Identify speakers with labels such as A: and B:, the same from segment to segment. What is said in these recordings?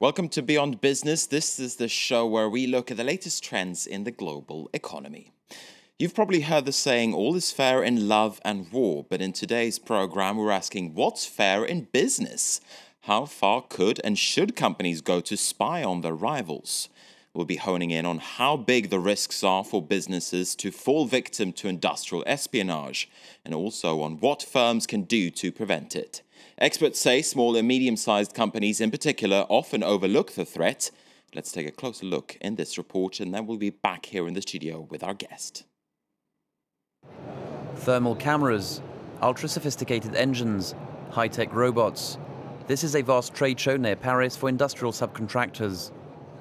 A: Welcome to Beyond Business. This is the show where we look at the latest trends in the global economy. You've probably heard the saying, all is fair in love and war, but in today's program, we're asking, what's fair in business? How far could and should companies go to spy on their rivals? We'll be honing in on how big the risks are for businesses to fall victim to industrial espionage, and also on what firms can do to prevent it. Experts say small and medium-sized companies in particular often overlook the threat. Let's take a closer look in this report, and then we'll be back here in the studio with our guest.
B: Thermal cameras, ultra-sophisticated engines, high-tech robots. This is a vast trade show near Paris for industrial subcontractors.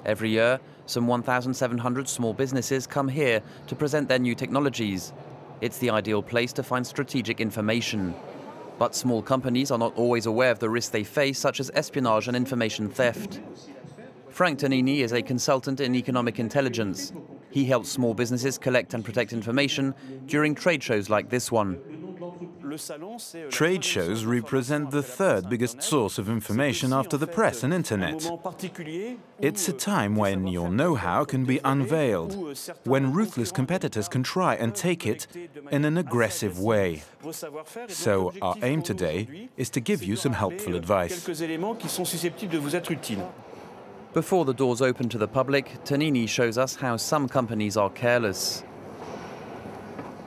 B: Every year, some 1,700 small businesses come here to present their new technologies. It's the ideal place to find strategic information. But small companies are not always aware of the risks they face, such as espionage and information theft. Frank Tonini is a consultant in economic intelligence. He helps small businesses collect and protect information during trade shows like this one.
C: Trade shows represent the third biggest source of information after the press and internet. It's a time when your know-how can be unveiled, when ruthless competitors can try and take it in an aggressive way. So our aim today is to give you some helpful advice.
B: Before the doors open to the public, Tonini shows us how some companies are careless.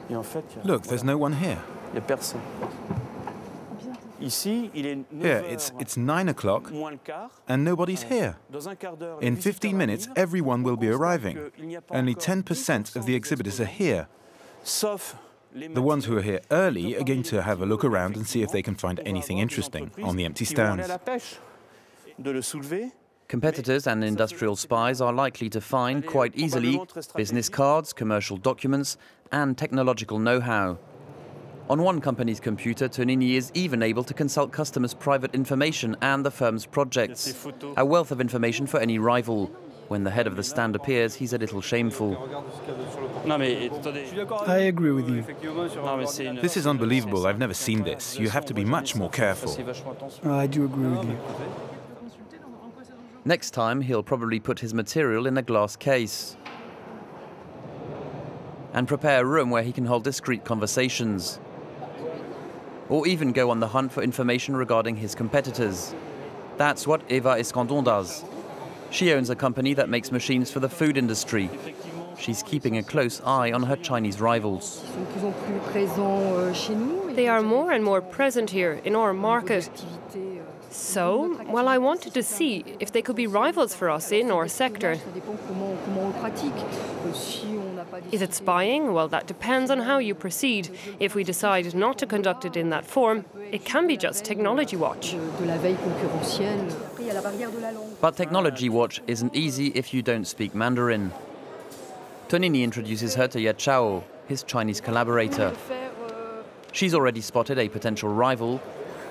C: Look, there's no one here. Here, it's 9 o'clock and nobody's here. In 15 minutes, everyone will be arriving. Only 10% of the exhibitors are here. The ones who are here early are going to have a look around and see if they can find anything interesting on the empty stands.
B: Competitors and industrial spies are likely to find, quite easily, business cards, commercial documents, and technological know-how. On one company's computer, Tonini is even able to consult customers' private information and the firm's projects. A wealth of information for any rival. When the head of the stand appears, he's a little shameful.
D: I agree with you.
C: This is unbelievable. I've never seen this. You have to be much more careful.
D: I do agree with you.
B: Next time, he'll probably put his material in a glass case and prepare a room where he can hold discreet conversations, or even go on the hunt for information regarding his competitors. That's what Eva Escandon does. She owns a company that makes machines for the food industry. She's keeping a close eye on her Chinese rivals.
E: They are more and more present here in our market. So, well, I wanted to see if they could be rivals for us in our sector. Is it spying? Well, that depends on how you proceed. If we decide not to conduct it in that form, it can be just technology watch.
B: But technology watch isn't easy if you don't speak Mandarin. Tonini introduces her to Ye Chao, his Chinese collaborator. She's already spotted a potential rival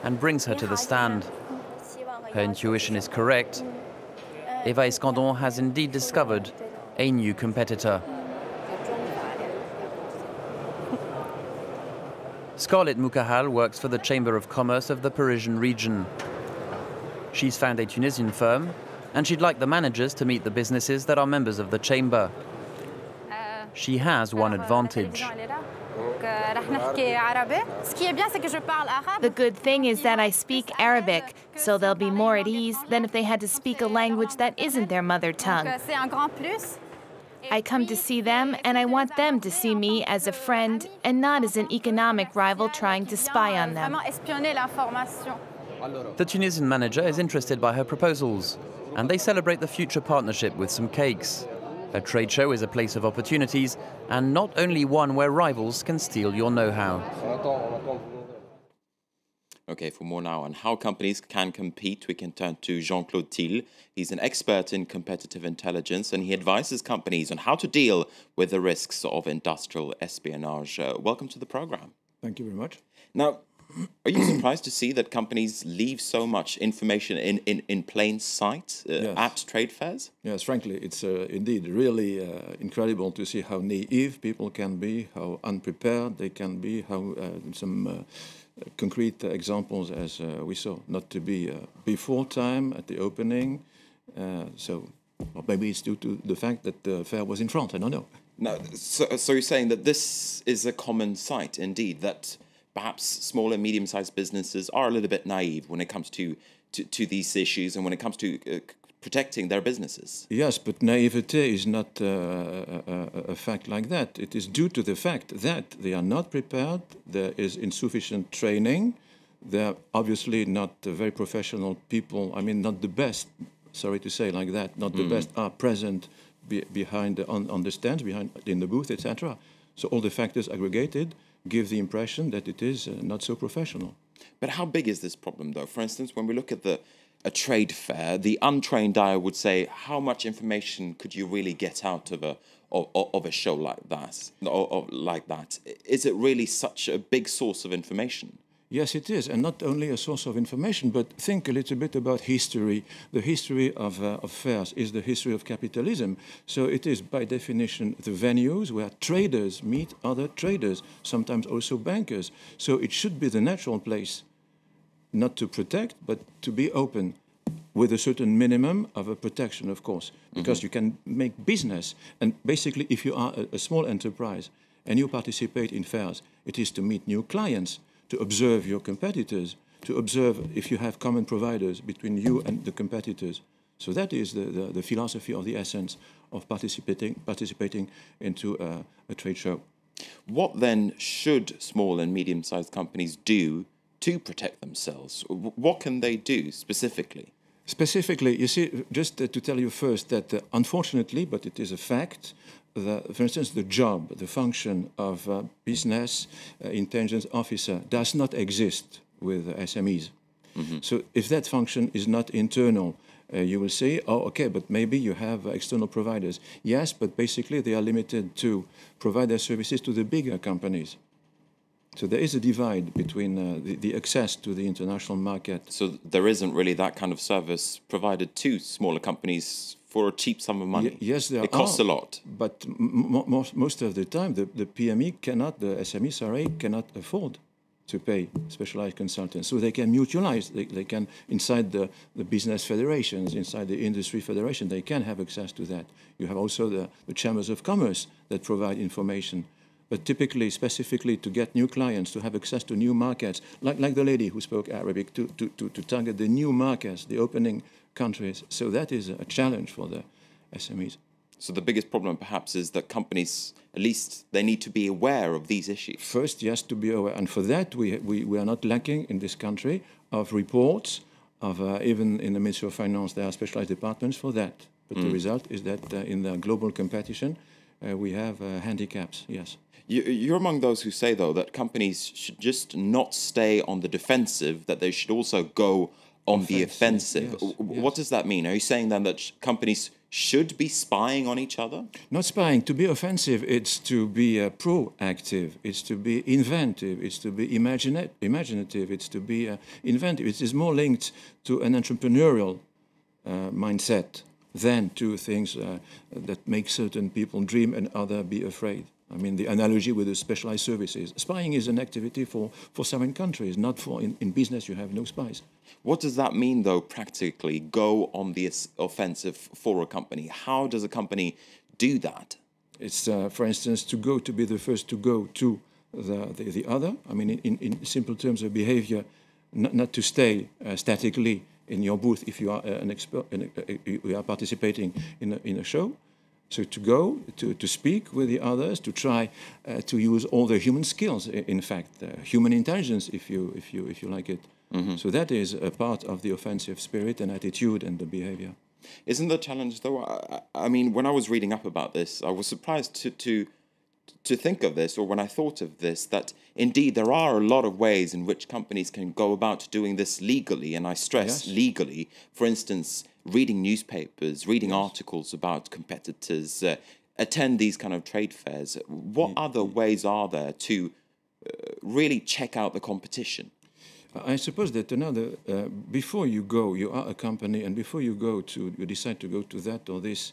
B: and brings her to the stand. Her intuition is correct. Eva Escandon has indeed discovered a new competitor. Scarlett Moukahal works for the Chamber of Commerce of the Parisian region. She's found a Tunisian firm, and she'd like the managers to meet the businesses that are members of the chamber. She has one advantage.
F: The good thing is that I speak Arabic, so they'll be more at ease than if they had to speak a language that isn't their mother tongue. I come to see them, and I want them to see me as a friend and not as an economic rival trying to spy on them.
B: The Tunisian manager is interested by her proposals, and they celebrate the future partnership with some cakes. A trade show is a place of opportunities, and not only one where rivals can steal your know-how.
A: Okay, for more now on how companies can compete, we can turn to Jean-Claude Thiel. He's an expert in competitive intelligence, and he advises companies on how to deal with the risks of industrial espionage. Welcome to the program.
D: Thank you very much.
A: Now, are you surprised to see that companies leave so much information in plain sight at trade fairs?
D: Yes, frankly, it's indeed really incredible to see how naive people can be, how unprepared they can be, how some concrete examples as we saw, not to be before time at the opening, Or maybe it's due to the fact that the fair was in front, I don't know.
A: No, so you're saying that this is a common sight, indeed, that perhaps small and medium-sized businesses are a little bit naive when it comes to these issues and when it comes to protecting their businesses.
D: Yes, but naivete is not a fact like that. It is due to the fact that they are not prepared, there is insufficient training, they're obviously not very professional people, I mean, not the best, sorry to say like that, not the best are present behind on the stands, in the booth, etc. So all the factors aggregated give the impression that it is not so professional.
A: But how big is this problem, though? For instance, when we look at a trade fair, the untrained eye would say, how much information could you really get out of a show like that? Is it really such a big source of information?
D: Yes, it is, and not only a source of information, but think a little bit about history. The history of fairs is the history of capitalism. So it is, by definition, the venues where traders meet other traders, sometimes also bankers. So it should be the natural place, not to protect, but to be open, with a certain minimum of a protection, of course, because you can make business. And basically, if you are a small enterprise and you participate in fairs, it is to meet new clients, to observe your competitors, to observe if you have common providers between you and the competitors. So that is the philosophy of the essence of participating into a trade show.
A: What then should small and medium-sized companies do to protect themselves? What can they do specifically?
D: Specifically, you see, just to tell you first that unfortunately, but it is a fact, for instance, the job, the function of business intelligence officer does not exist with SMEs. So if that function is not internal, you will say, oh, okay, but maybe you have external providers. Yes, but basically they are limited to provide their services to the bigger companies. So there is a divide between the access to the international market.
A: So there isn't really that kind of service provided to smaller companies for a cheap sum of money?
D: Yes, there are.
A: It costs a lot.
D: But most of the time, the PME cannot, the SME, cannot afford to pay specialized consultants. So they can mutualize. They can, inside the business federations, inside the industry federation, they can have access to that. You have also the chambers of commerce that provide information. But typically, specifically, to get new clients, to have access to new markets, like the lady who spoke Arabic, to target the new markets, the opening countries. So that is a challenge for the SMEs.
A: So the biggest problem perhaps is that companies, at least they need to be aware of these issues.
D: First, yes, to be aware. And for that, we are not lacking in this country of reports, of even in the Ministry of Finance, there are specialized departments for that. But the result is that in the global competition, we have handicaps, yes.
A: You're among those who say, though, that companies should just not stay on the defensive, that they should also go on the offensive.
D: Yes,
A: what does that mean? Are you saying then that companies should be spying on each other?
D: Not spying. To be offensive, it's to be proactive, it's to be inventive, it's to be imaginative, it's to be inventive. It is more linked to an entrepreneurial mindset than to things that make certain people dream and others be afraid. I mean, the analogy with the specialized services. Spying is an activity for sovereign countries, not for in business you have no spies.
A: What does that mean, though, practically, go on the offensive for a company? How does a company do that?
D: It's, for instance, to be the first to go to the other. I mean, in simple terms of behavior, not to stay statically in your booth if you are an expert, you are participating in a show. So to go, to speak with the others, to try to use all the human skills, in fact, human intelligence, if you like it. So that is a part of the offensive spirit and attitude and the behavior.
A: Isn't the challenge, though? I mean, when I was reading up about this, I was surprised to think of this, or when I thought of this, that indeed there are a lot of ways in which companies can go about doing this legally, and I stress legally. For instance, reading newspapers, reading articles about competitors, attend these kind of trade fairs. What other ways are there to really check out the competition?
D: I suppose that another, before you go, you are a company, and before you decide to go to that or this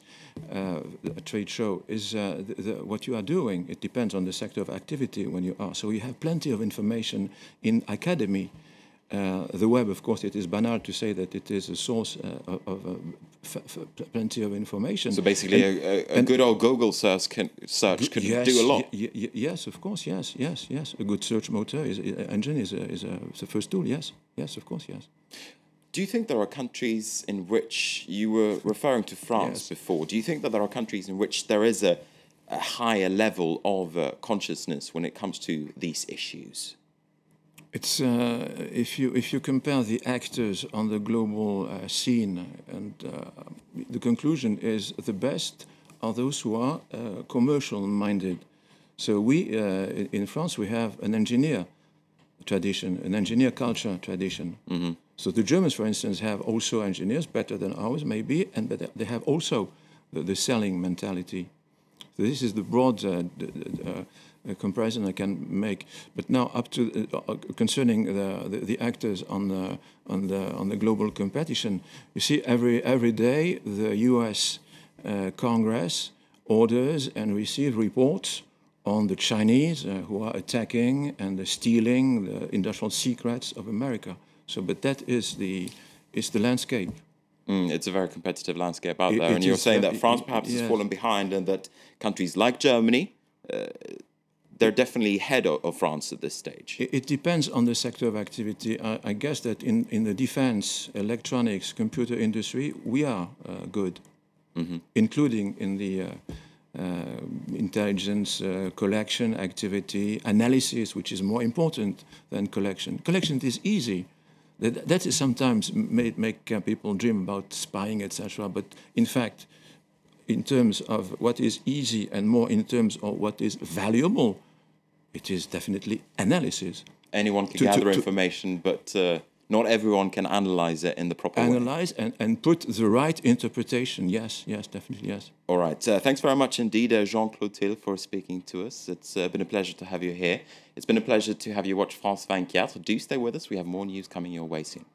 D: trade show, is what you are doing. It depends on the sector of activity when you are. So you have plenty of information in academy The web, of course, it is banal to say that it is a source of plenty of information.
A: So basically, a good old Google search can do a lot.
D: Yes, of course, yes. A good search motor engine is the first tool. Yes, of course, yes.
A: Do you think there are countries in which, you were referring to France before, do you think that there are countries in which there is a higher level of consciousness when it comes to these issues?
D: It's if you compare the actors on the global scene, and the conclusion is the best are those who are commercial-minded. So we in France we have an engineer tradition, an engineer culture tradition. Mm-hmm. So the Germans, for instance, have also engineers, better than ours maybe, but they have also the selling mentality. So this is the broad comparison I can make. But now, up to concerning the actors on the global competition, you see every day the U.S. Congress orders and receives reports on the Chinese who are attacking and stealing the industrial secrets of America. So, but that is the landscape.
A: It's a very competitive landscape out there, and you're saying that France perhaps has fallen behind, and that countries like Germany, they're definitely ahead of France at this stage.
D: It depends on the sector of activity. I guess that in the defense, electronics, computer industry, we are good, including in the intelligence collection activity, analysis, which is more important than collection. Collection is easy. That is sometimes make people dream about spying, etc. But in fact, in terms of what is easy and more in terms of what is valuable, it is definitely analysis.
A: Anyone can gather information, but not everyone can analyze it in the proper way.
D: Analyze and put the right interpretation. Yes, definitely, yes.
A: All right. Thanks very much indeed, Jean-Claude Thill, for speaking to us. It's been a pleasure to have you here. It's been a pleasure to have you watch France 24. Do stay with us. We have more news coming your way soon.